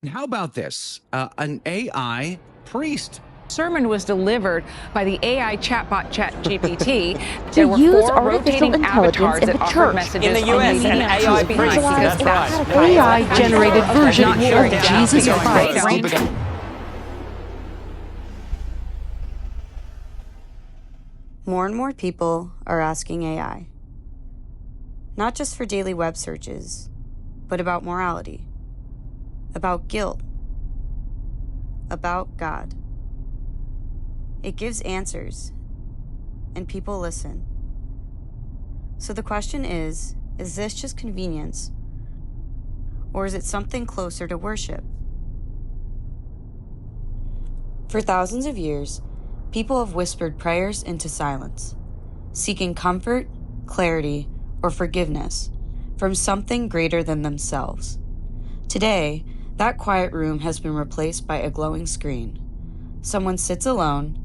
How about this? An AI priest. Sermon was delivered by the AI chatbot ChatGPT. To there use were 4 artificial rotating intelligence avatars in that the offered church. messages In the on US, leading an up to AI his being priest. because That's that's right. what AI-generated version not of sharing Jesus down Christ. radar. More and more people are asking AI, not just for daily web searches, but about morality, about guilt, about God. It gives answers, and people listen. So the question is this just convenience, or is it something closer to worship? For thousands of years, people have whispered prayers into silence, seeking comfort, clarity, or forgiveness from something greater than themselves. Today, that quiet room has been replaced by a glowing screen. Someone sits alone,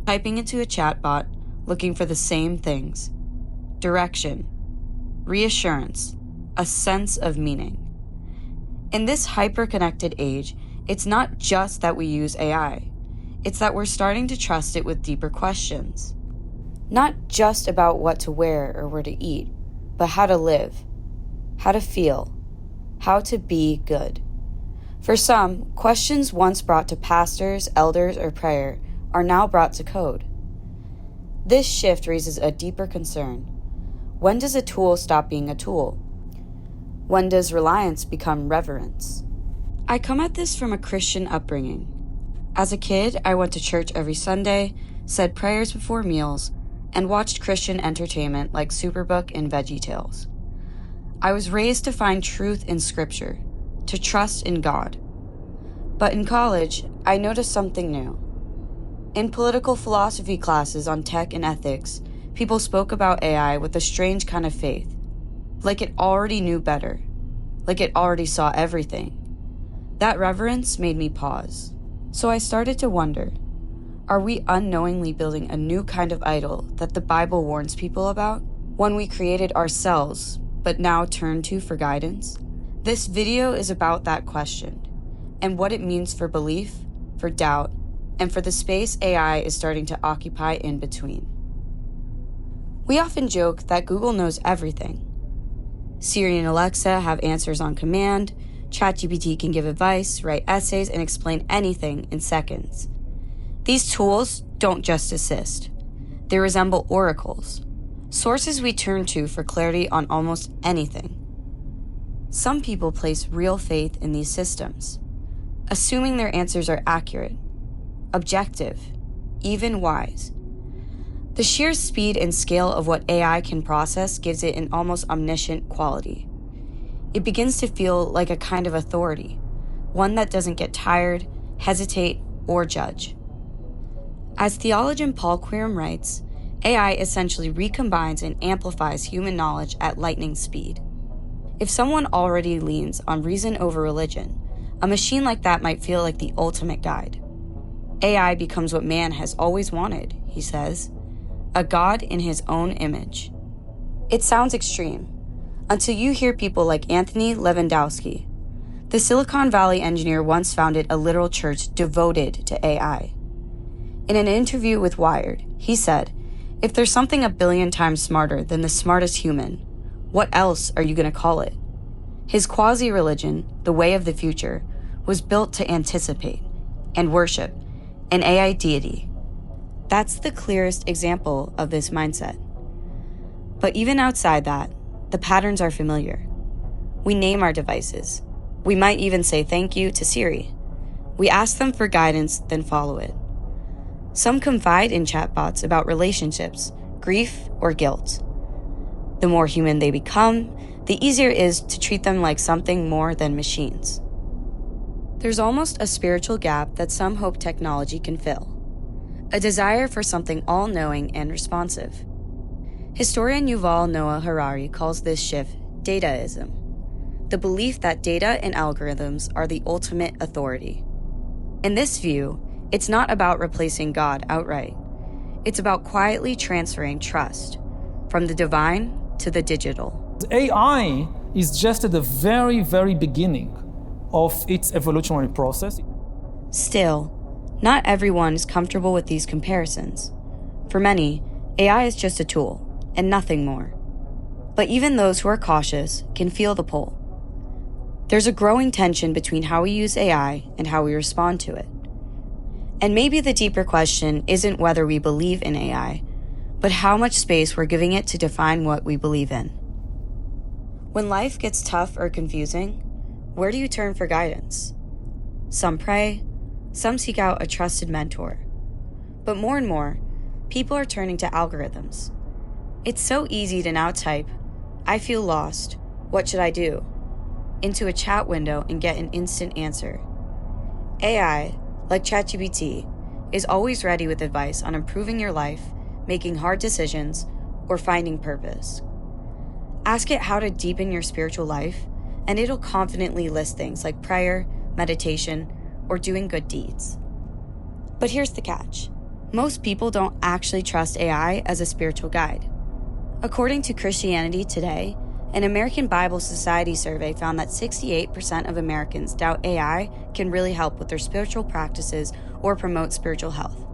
typing into a chatbot, looking for the same things: direction, reassurance, a sense of meaning. In this hyper-connected age, it's not just that we use AI. It's that we're starting to trust it with deeper questions. Not just about what to wear or where to eat, but how to live, how to feel, how to be good. For some, questions once brought to pastors, elders, or prayer are now brought to code. This shift raises a deeper concern. When does a tool stop being a tool? When does reliance become reverence? I come at this from a Christian upbringing. As a kid, I went to church every Sunday, said prayers before meals, and watched Christian entertainment like Superbook and VeggieTales. I was raised to find truth in Scripture, to trust in God. But in college, I noticed something new. In political philosophy classes on tech and ethics, people spoke about AI with a strange kind of faith, like it already knew better, like it already saw everything. That reverence made me pause. So I started to wonder, are we unknowingly building a new kind of idol that the Bible warns people about? One we created ourselves, but now turn to for guidance? This video is about that question, and what it means for belief, for doubt, and for the space AI is starting to occupy in between. We often joke that Google knows everything. Siri and Alexa have answers on command. ChatGPT can give advice, write essays, and explain anything in seconds. These tools don't just assist. They resemble oracles, sources we turn to for clarity on almost anything. Some people place real faith in these systems, assuming their answers are accurate, objective, even wise. The sheer speed and scale of what AI can process gives it an almost omniscient quality. It begins to feel like a kind of authority, one that doesn't get tired, hesitate, or judge. As theologian Paul Quirm writes, AI essentially recombines and amplifies human knowledge at lightning speed. If someone already leans on reason over religion, a machine like that might feel like the ultimate guide. AI becomes what man has always wanted, he says, a god in his own image. It sounds extreme, until you hear people like Anthony Lewandowski. The Silicon Valley engineer once founded a literal church devoted to AI. In an interview with Wired, he said, "If there's something a billion times smarter than the smartest human, what else are you going to call it?" His quasi-religion, the way of the future, was built to anticipate and worship an AI deity. That's the clearest example of this mindset. But even outside that, the patterns are familiar. We name our devices. We might even say thank you to Siri. We ask them for guidance, then follow it. Some confide in chatbots about relationships, grief, or guilt. The more human they become, the easier it is to treat them like something more than machines. There's almost a spiritual gap that some hope technology can fill. A desire for something all-knowing and responsive. Historian Yuval Noah Harari calls this shift dataism, the belief that data and algorithms are the ultimate authority. In this view, it's not about replacing God outright, It's about quietly transferring trust from the divine to the digital. AI is just at the very, very beginning of its evolutionary process. Still, not everyone is comfortable with these comparisons. For many, AI is just a tool and nothing more. But even those who are cautious can feel the pull. There's a growing tension between how we use AI and how we respond to it. And maybe the deeper question isn't whether we believe in AI, but how much space we're giving it to define what we believe in. When life gets tough or confusing, where do you turn for guidance? Some pray, some seek out a trusted mentor. But more and more, people are turning to algorithms. It's so easy to now type, "I feel lost, what should I do?" into a chat window and get an instant answer. AI, like ChatGPT, is always ready with advice on improving your life, making hard decisions, or finding purpose. Ask it how to deepen your spiritual life, and it'll confidently list things like prayer, meditation, or doing good deeds. But here's the catch. Most people don't actually trust AI as a spiritual guide. According to Christianity Today, an American Bible Society survey found that 68% of Americans doubt AI can really help with their spiritual practices or promote spiritual health.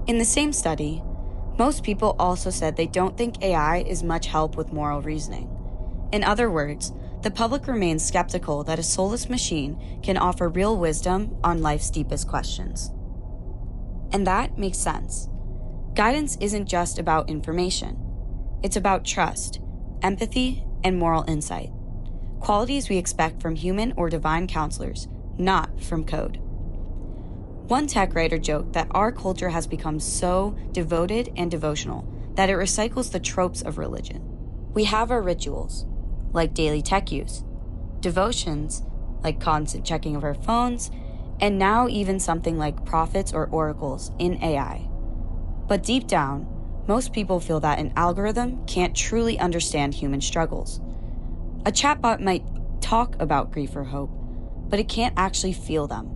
In the same study, most people also said they don't think AI is much help with moral reasoning. In other words, the public remains skeptical that a soulless machine can offer real wisdom on life's deepest questions. And that makes sense. Guidance isn't just about information. It's about trust, empathy, and moral insight. Qualities we expect from human or divine counselors, not from code. One tech writer joked that our culture has become so devoted and devotional that it recycles the tropes of religion. We have our rituals, like daily tech use, devotions, like constant checking of our phones, and now even something like prophets or oracles in AI. But deep down, most people feel that an algorithm can't truly understand human struggles. A chatbot might talk about grief or hope, but it can't actually feel them.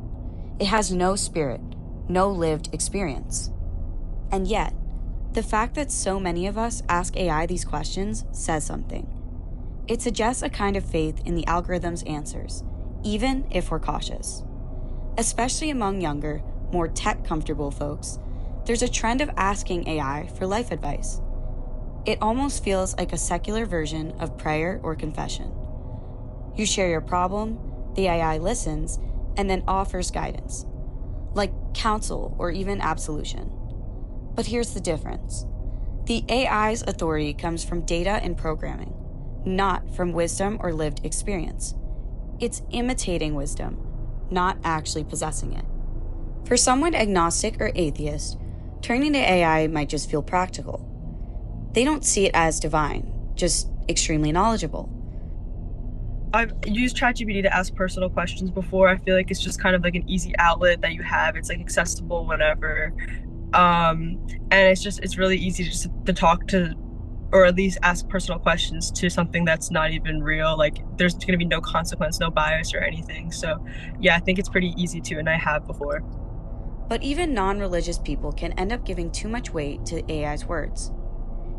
It has no spirit, no lived experience. And yet, the fact that so many of us ask AI these questions says something. It suggests a kind of faith in the algorithm's answers, even if we're cautious. Especially among younger, more tech-comfortable folks, there's a trend of asking AI for life advice. It almost feels like a secular version of prayer or confession. You share your problem, the AI listens, and then offers guidance, like counsel or even absolution. But here's the difference. The AI's authority comes from data and programming, not from wisdom or lived experience. It's imitating wisdom, not actually possessing it. For someone agnostic or atheist, turning to AI might just feel practical. They don't see it as divine, just extremely knowledgeable. I've used ChatGPT to ask personal questions before. I feel like it's just kind of like an easy outlet that you have. It's like accessible whenever. And it's really easy just to talk to, or at least ask personal questions to something that's not even real. Like there's going to be no consequence, no bias or anything. So yeah, I think it's pretty easy to, and I have before. But even non-religious people can end up giving too much weight to AI's words.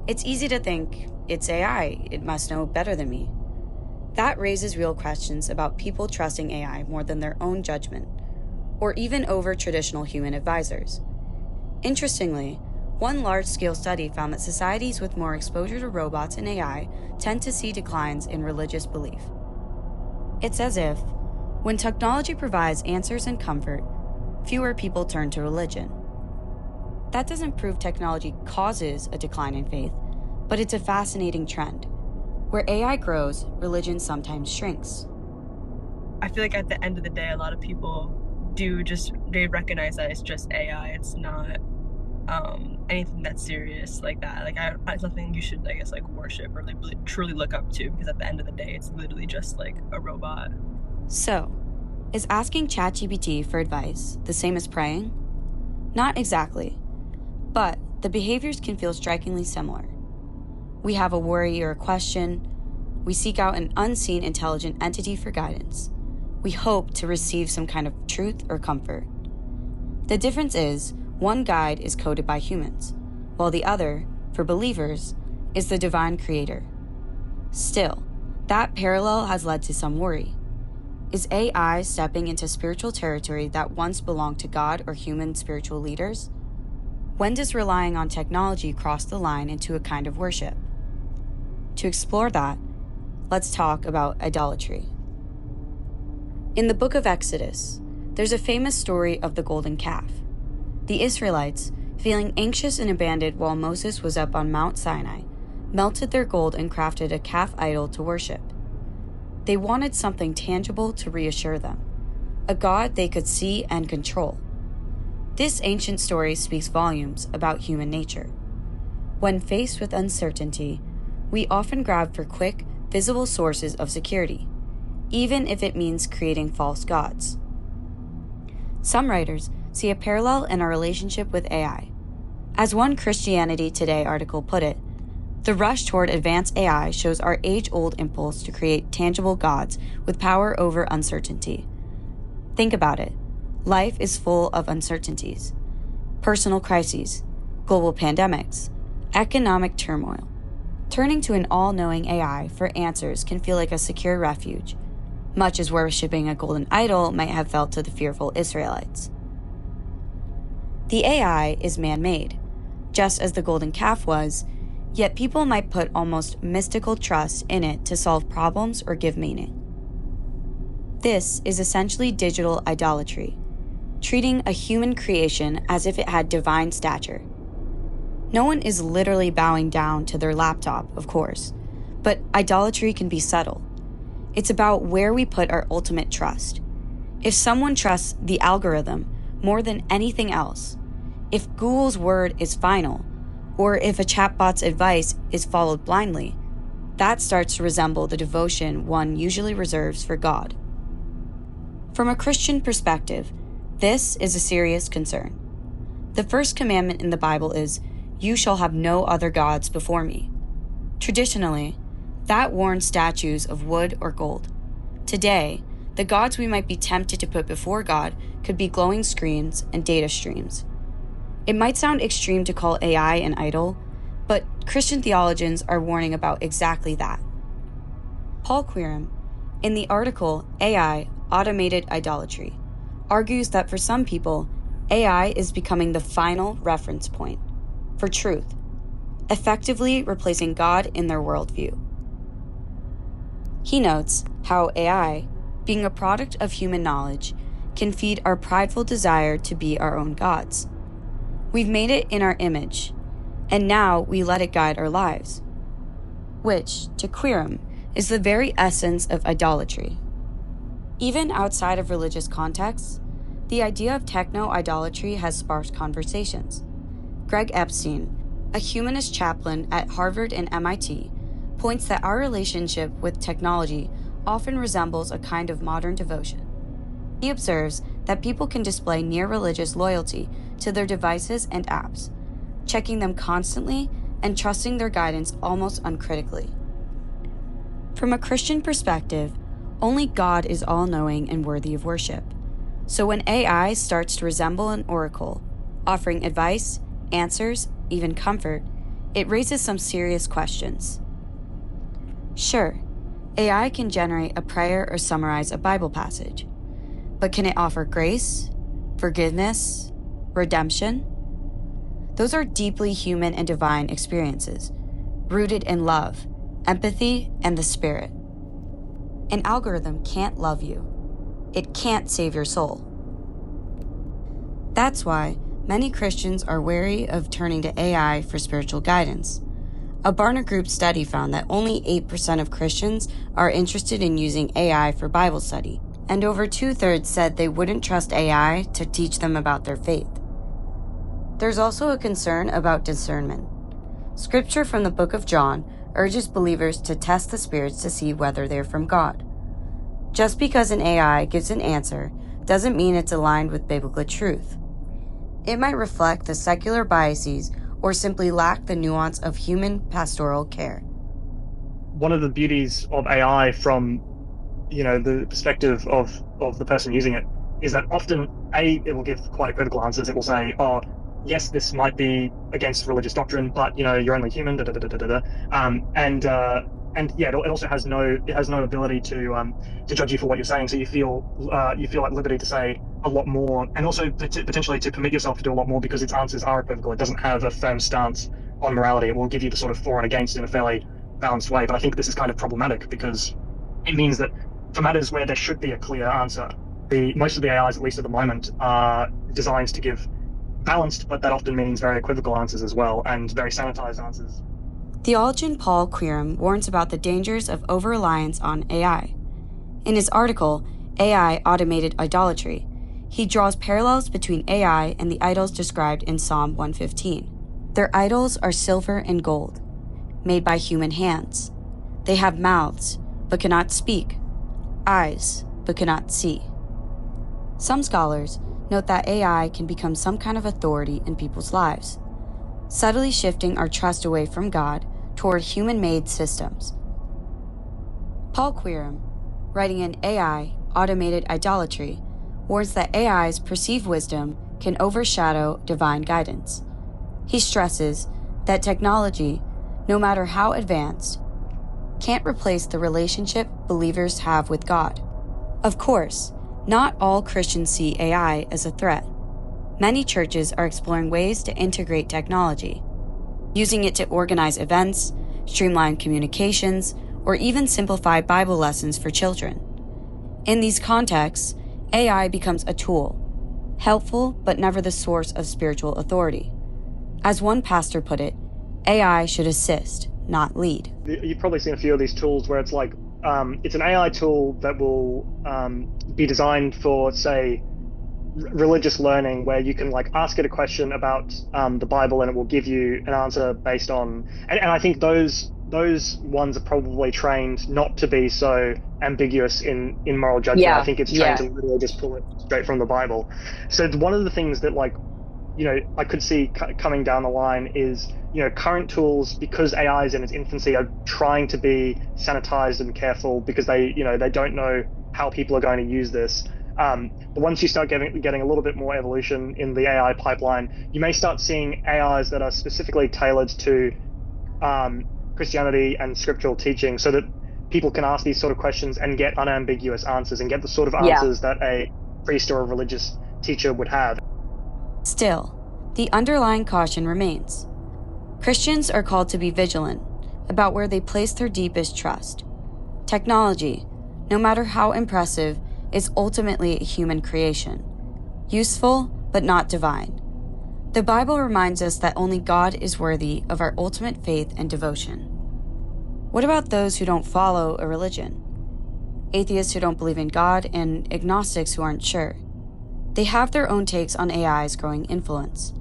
It's easy to think, it's AI, it must know better than me. That raises real questions about people trusting AI more than their own judgment, or even over traditional human advisors. Interestingly, one large-scale study found that societies with more exposure to robots and AI tend to see declines in religious belief. It's as if, when technology provides answers and comfort, fewer people turn to religion. That doesn't prove technology causes a decline in faith, but it's a fascinating trend. Where AI grows, religion sometimes shrinks. I feel like at the end of the day, a lot of people they recognize that it's just AI. It's not anything that's serious like that. Like it's nothing you should, I guess, like worship or like really, truly look up to, because at the end of the day, it's literally just like a robot. So, is asking ChatGPT for advice the same as praying? Not exactly, but the behaviors can feel strikingly similar. We have a worry or a question. We seek out an unseen intelligent entity for guidance. We hope to receive some kind of truth or comfort. The difference is, one guide is coded by humans, while the other, for believers, is the divine creator. Still, that parallel has led to some worry. Is AI stepping into spiritual territory that once belonged to God or human spiritual leaders? When does relying on technology cross the line into a kind of worship? To explore that, let's talk about idolatry. In the book of Exodus, there's a famous story of the golden calf. The Israelites, feeling anxious and abandoned while Moses was up on Mount Sinai, melted their gold and crafted a calf idol to worship. They wanted something tangible to reassure them, a God they could see and control. This ancient story speaks volumes about human nature. When faced with uncertainty, we often grab for quick, visible sources of security, even if it means creating false gods. Some writers see a parallel in our relationship with AI. As one Christianity Today article put it, the rush toward advanced AI shows our age-old impulse to create tangible gods with power over uncertainty. Think about it. Life is full of uncertainties. Personal crises, global pandemics, economic turmoil. Turning to an all-knowing AI for answers can feel like a secure refuge, much as worshipping a golden idol might have felt to the fearful Israelites. The AI is man-made, just as the golden calf was, yet people might put almost mystical trust in it to solve problems or give meaning. This is essentially digital idolatry, treating a human creation as if it had divine stature. No one is literally bowing down to their laptop, of course, but idolatry can be subtle. It's about where we put our ultimate trust. If someone trusts the algorithm more than anything else, if Google's word is final, or if a chatbot's advice is followed blindly, that starts to resemble the devotion one usually reserves for God. From a Christian perspective, this is a serious concern. The first commandment in the Bible is, "You shall have no other gods before me." Traditionally, that warns statues of wood or gold. Today, the gods we might be tempted to put before God could be glowing screens and data streams. It might sound extreme to call AI an idol, but Christian theologians are warning about exactly that. Paul Quirin, in the article AI, Automated Idolatry, argues that for some people, AI is becoming the final reference point for truth, effectively replacing God in their worldview. He notes how AI, being a product of human knowledge, can feed our prideful desire to be our own gods. We've made it in our image, and now we let it guide our lives, which, to Quirin, is the very essence of idolatry. Even outside of religious contexts, the idea of techno-idolatry has sparked conversations. Greg Epstein, a humanist chaplain at Harvard and MIT, points that our relationship with technology often resembles a kind of modern devotion. He observes that people can display near-religious loyalty to their devices and apps, checking them constantly and trusting their guidance almost uncritically. From a Christian perspective, only God is all-knowing and worthy of worship. So when AI starts to resemble an oracle, offering advice, answers, even comfort, it raises some serious questions. Sure, AI can generate a prayer or summarize a Bible passage, but can it offer grace, forgiveness, redemption? Those are deeply human and divine experiences, rooted in love, empathy, and the Spirit. An algorithm can't love you. It can't save your soul. That's why many Christians are wary of turning to AI for spiritual guidance. A Barna Group study found that only 8% of Christians are interested in using AI for Bible study, and over 2/3 said they wouldn't trust AI to teach them about their faith. There's also a concern about discernment. Scripture from the book of John urges believers to test the spirits to see whether they're from God. Just because an AI gives an answer doesn't mean it's aligned with biblical truth. It might reflect the secular biases or simply lack the nuance of human pastoral care. One of the beauties of AI from, the perspective of the person using it is that often, it will give quite critical answers. It will say, yes, this might be against religious doctrine, but you're only human. Da, da, da, da, da, da. And yeah, it also has no ability to judge you for what you're saying. So you feel at liberty to say a lot more, and also potentially to permit yourself to do a lot more because its answers are equivocal. It doesn't have a firm stance on morality. It will give you the sort of for and against in a fairly balanced way. But I think this is kind of problematic because it means that for matters where there should be a clear answer, most of the AIs, at least at the moment, are designed to give balanced, but that often means very equivocal answers as well, and very sanitized answers. Theologian Paul Quiram warns about the dangers of over-reliance on AI. In his article, AI Automated Idolatry, he draws parallels between AI and the idols described in Psalm 115. Their idols are silver and gold, made by human hands. They have mouths, but cannot speak, eyes, but cannot see. Some scholars note that AI can become some kind of authority in people's lives, subtly shifting our trust away from God toward human-made systems. Paul Quiram, writing in AI Automated Idolatry, warns that AI's perceived wisdom can overshadow divine guidance. He stresses that technology, no matter how advanced, can't replace the relationship believers have with God. Of course, not all Christians see AI as a threat. Many churches are exploring ways to integrate technology, using it to organize events, streamline communications, or even simplify Bible lessons for children. In these contexts, AI becomes a tool, helpful but never the source of spiritual authority. As one pastor put it, AI should assist, not lead. You've probably seen a few of these tools where it's like, it's an AI tool that will be designed for, say, religious learning, where you can like ask it a question about the Bible and it will give you an answer based on, and I think those ones are probably trained not to be so ambiguous in moral judgment. Yeah, I think it's trained to literally just pull it straight from the Bible. So one of the things that I could see coming down the line is, current tools, because AI is in its infancy, are trying to be sanitized and careful because they don't know how people are going to use this. But once you start getting a little bit more evolution in the AI pipeline, you may start seeing AIs that are specifically tailored to Christianity and scriptural teaching, so that people can ask these sort of questions and get unambiguous answers and get the sort of answers that a priest or a religious teacher would have. Still, the underlying caution remains. Christians are called to be vigilant about where they place their deepest trust. Technology, no matter how impressive, is ultimately a human creation, useful but not divine. The Bible reminds us that only God is worthy of our ultimate faith and devotion. What about those who don't follow a religion? Atheists who don't believe in God and agnostics who aren't sure. They have their own takes on AI's growing influence.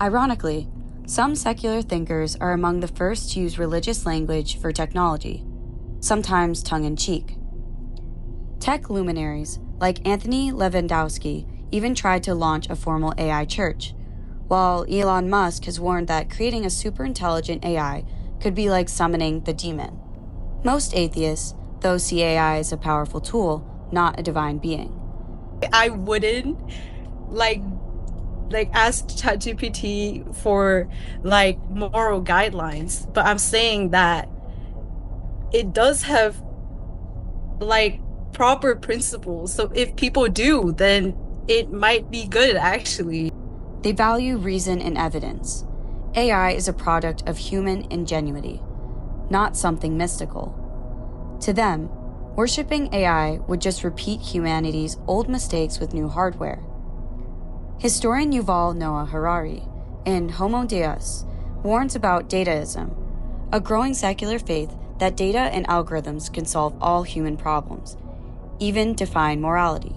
Ironically, some secular thinkers are among the first to use religious language for technology, sometimes tongue-in-cheek. Tech luminaries like Anthony Lewandowski even tried to launch a formal AI church, while Elon Musk has warned that creating a super-intelligent AI could be like summoning the demon. Most atheists, though, see AI as a powerful tool, not a divine being. I wouldn't like ask ChatGPT for like moral guidelines, but I'm saying that it does have like proper principles. So if people do, then it might be good actually. They value reason and evidence. AI is a product of human ingenuity, not something mystical. To them, worshipping AI would just repeat humanity's old mistakes with new hardware. Historian Yuval Noah Harari, in Homo Deus, warns about dataism, a growing secular faith that data and algorithms can solve all human problems, even define morality.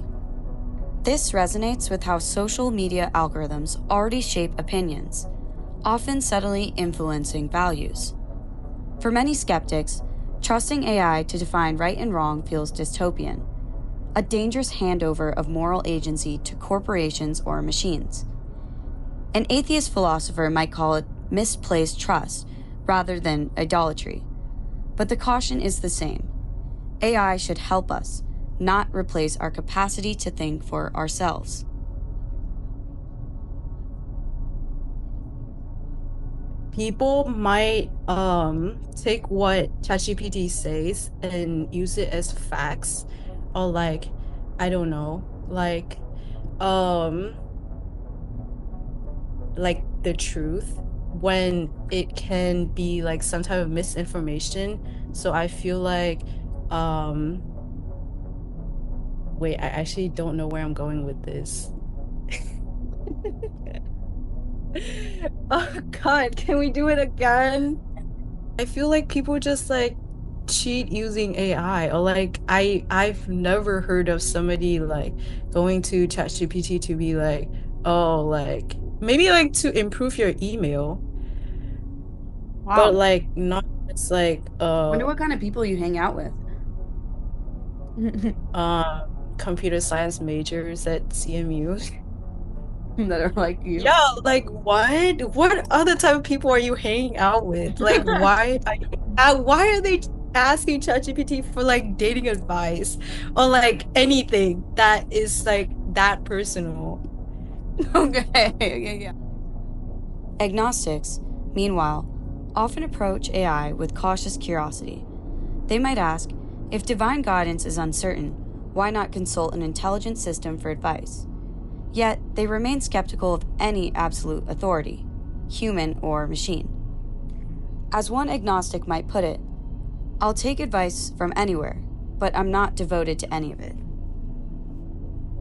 This resonates with how social media algorithms already shape opinions, often subtly influencing values. For many skeptics, trusting AI to define right and wrong feels dystopian, a dangerous handover of moral agency to corporations or machines. An atheist philosopher might call it misplaced trust rather than idolatry, but the caution is the same. AI should help us, not replace our capacity to think for ourselves. people might take what ChatGPT says and use it as facts, or like, I don't know, like the truth, when it can be like some type of misinformation. So I feel like wait, I actually don't know where I'm going with this. Oh God, can we do it again? I feel like people just like cheat using AI, or like I've never heard of somebody like going to ChatGPT to be like, oh, like maybe like to improve your email, but Wow. like not it's like Wonder what kind of people you hang out with. computer science majors at CMU. That are like you. Yeah, like what other type of people are you hanging out with? Like why are they asking ChatGPT for like dating advice or like anything that is like that personal? Okay, yeah. Agnostics, meanwhile, often approach AI with cautious curiosity. They might ask, if divine guidance is uncertain, why not consult an intelligent system for advice? Yet, they remain skeptical of any absolute authority, human or machine. As one agnostic might put it, I'll take advice from anywhere, but I'm not devoted to any of it.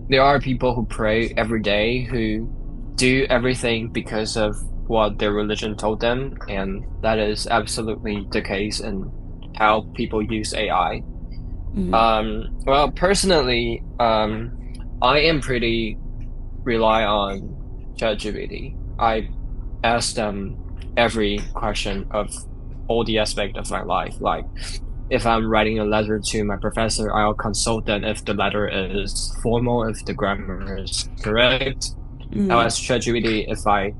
There are people who pray every day who do everything because of what their religion told them, and that is absolutely the case in how people use AI. Well, personally, I am pretty rely on ChatGPT. I ask them every question of all the aspect of my life. Like if I'm writing a letter to my professor, I'll consult them if the letter is formal, if the grammar is correct. I'll ask ChatGPT if I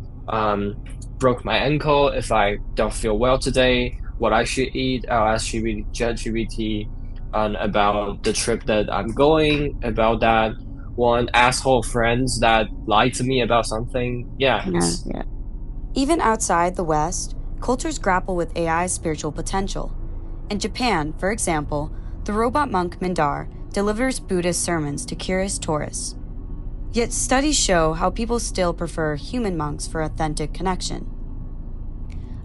broke my ankle, if I don't feel well today, what I should eat. I'll ask ChatGPT about the trip that I'm going, about that one asshole friends that lied to me about something. Yeah. Even outside the West, cultures grapple with AI's spiritual potential. In Japan, for example, the robot monk Mindar delivers Buddhist sermons to curious tourists. Yet studies show how people still prefer human monks for authentic connection.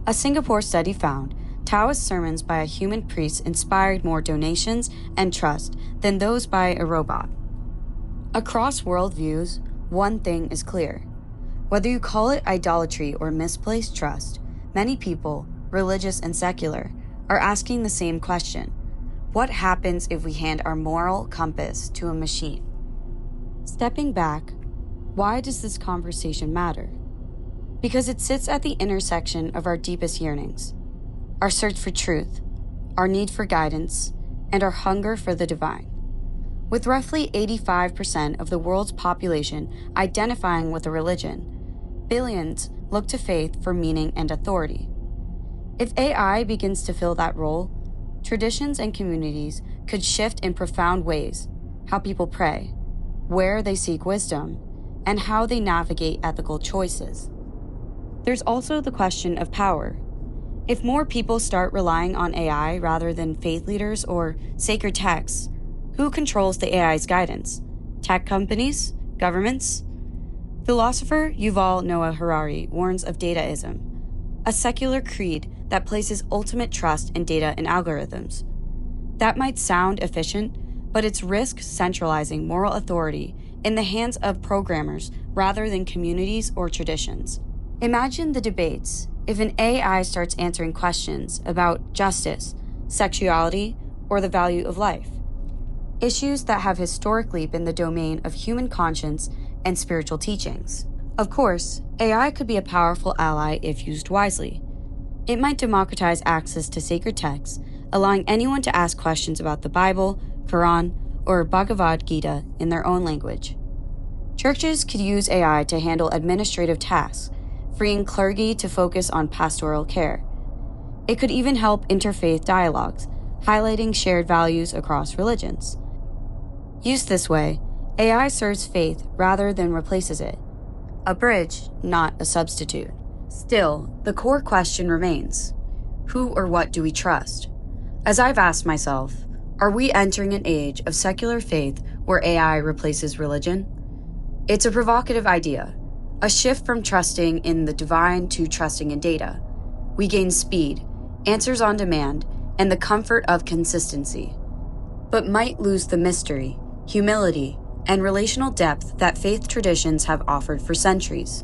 A Singapore study found Taoist sermons by a human priest inspired more donations and trust than those by a robot. Across worldviews, one thing is clear. Whether you call it idolatry or misplaced trust, many people, religious and secular, are asking the same question. What happens if we hand our moral compass to a machine? Stepping back, why does this conversation matter? Because it sits at the intersection of our deepest yearnings, our search for truth, our need for guidance, and our hunger for the divine. With roughly 85% of the world's population identifying with a religion, billions look to faith for meaning and authority. If AI begins to fill that role, traditions and communities could shift in profound ways: how people pray, where they seek wisdom, and how they navigate ethical choices. There's also the question of power. If more people start relying on AI rather than faith leaders or sacred texts, who controls the AI's guidance? Tech companies? Governments? Philosopher Yuval Noah Harari warns of dataism, a secular creed that places ultimate trust in data and algorithms. That might sound efficient, but it's risk centralizing moral authority in the hands of programmers rather than communities or traditions. Imagine the debates if an AI starts answering questions about justice, sexuality, or the value of life. Issues that have historically been the domain of human conscience and spiritual teachings. Of course, AI could be a powerful ally if used wisely. It might democratize access to sacred texts, allowing anyone to ask questions about the Bible, Quran, or Bhagavad Gita in their own language. Churches could use AI to handle administrative tasks, freeing clergy to focus on pastoral care. It could even help interfaith dialogues, highlighting shared values across religions. Used this way, AI serves faith rather than replaces it. A bridge, not a substitute. Still, the core question remains: who or what do we trust? As I've asked myself, are we entering an age of secular faith where AI replaces religion? It's a provocative idea, a shift from trusting in the divine to trusting in data. We gain speed, answers on demand, and the comfort of consistency, but might lose the mystery, humility, and relational depth that faith traditions have offered for centuries.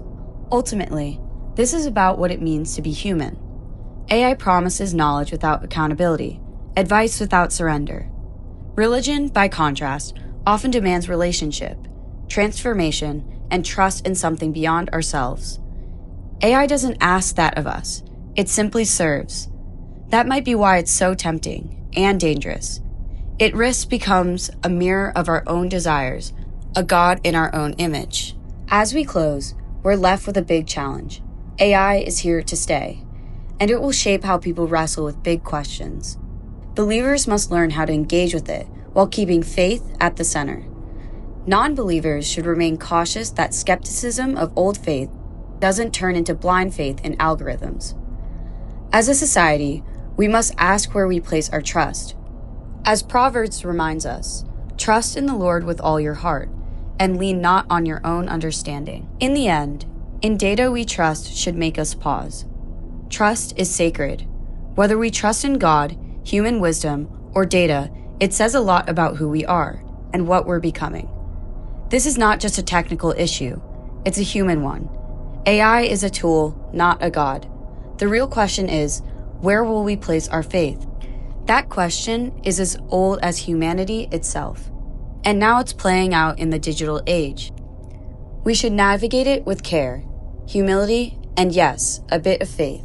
Ultimately, this is about what it means to be human. AI promises knowledge without accountability, advice without surrender. Religion, by contrast, often demands relationship, transformation, and trust in something beyond ourselves. AI doesn't ask that of us, it simply serves. That might be why it's so tempting and dangerous. It risks becomes a mirror of our own desires, a God in our own image. As we close, we're left with a big challenge. AI is here to stay, and it will shape how people wrestle with big questions. Believers must learn how to engage with it while keeping faith at the center. Non-believers should remain cautious that skepticism of old faith doesn't turn into blind faith in algorithms. As a society, we must ask where we place our trust. As Proverbs reminds us, trust in the Lord with all your heart, and lean not on your own understanding. In the end, in data we trust should make us pause. Trust is sacred. Whether we trust in God, human wisdom, or data, it says a lot about who we are and what we're becoming. This is not just a technical issue, it's a human one. AI is a tool, not a God. The real question is, where will we place our faith? That question is as old as humanity itself, and now it's playing out in the digital age. We should navigate it with care, humility, and yes, a bit of faith.